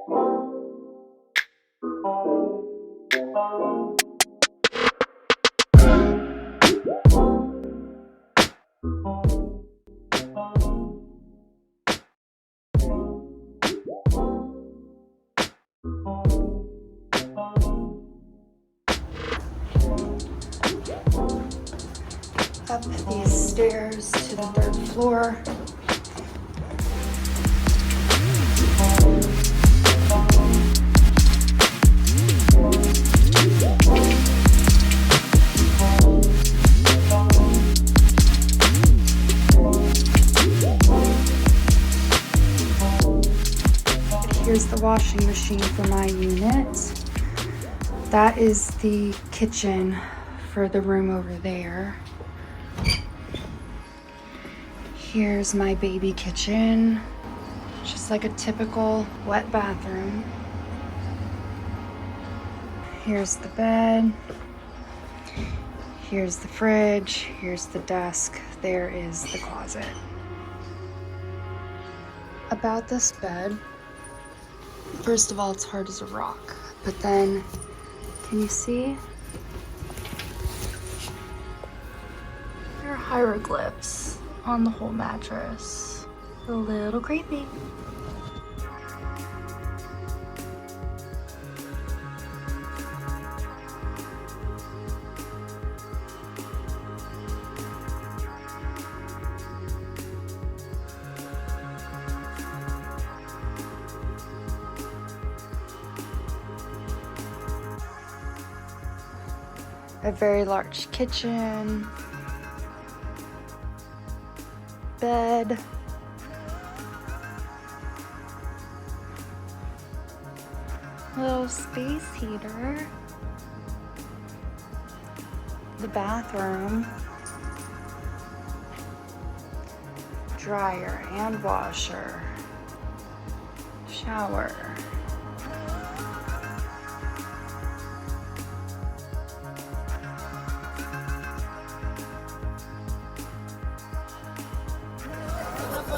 Up these stairs to the 3rd floor. Here's the washing machine for my unit. That is the kitchen for the room over there. Here's my baby kitchen, just like a typical wet bathroom. Here's the bed. Here's the fridge. Here's the desk. There is the closet. About this bed, first of all, it's hard as a rock, but then, can you see? There are hieroglyphs on the whole mattress. A little creepy. A very large kitchen. Bed. Little space heater. The bathroom. Dryer and washer. Shower.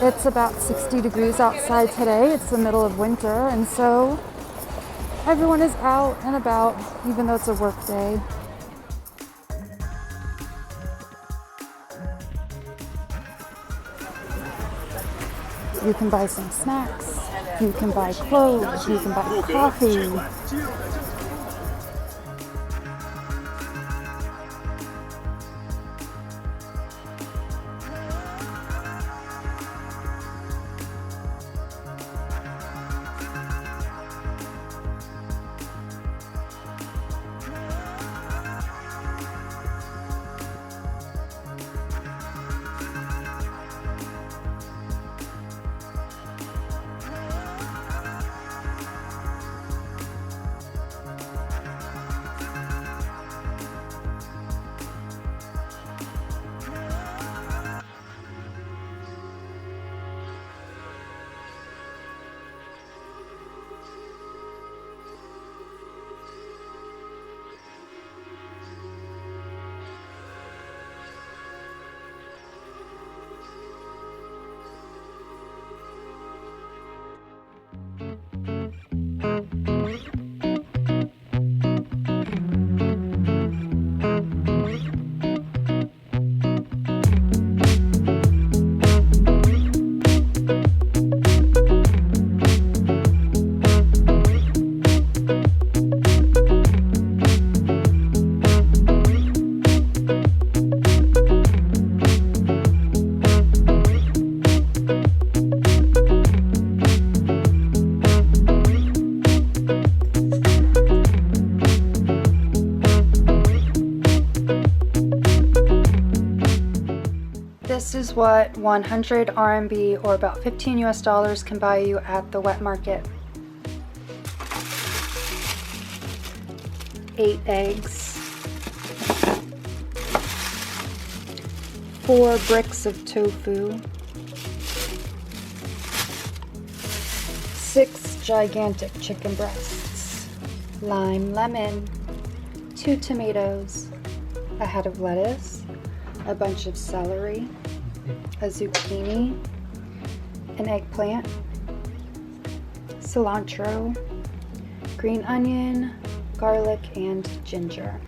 It's about 60 degrees outside today. It's the middle of winter, and so everyone is out and about, even though it's a work day. You can buy some snacks, you can buy clothes, you can buy coffee. This is what 100 RMB or about 15 US dollars can buy you at the wet market. 8 eggs, 4 bricks of tofu, 6 gigantic chicken breasts, lime lemon, 2 tomatoes, a head of lettuce, a bunch of celery, a zucchini, an eggplant, cilantro, green onion, garlic, and ginger.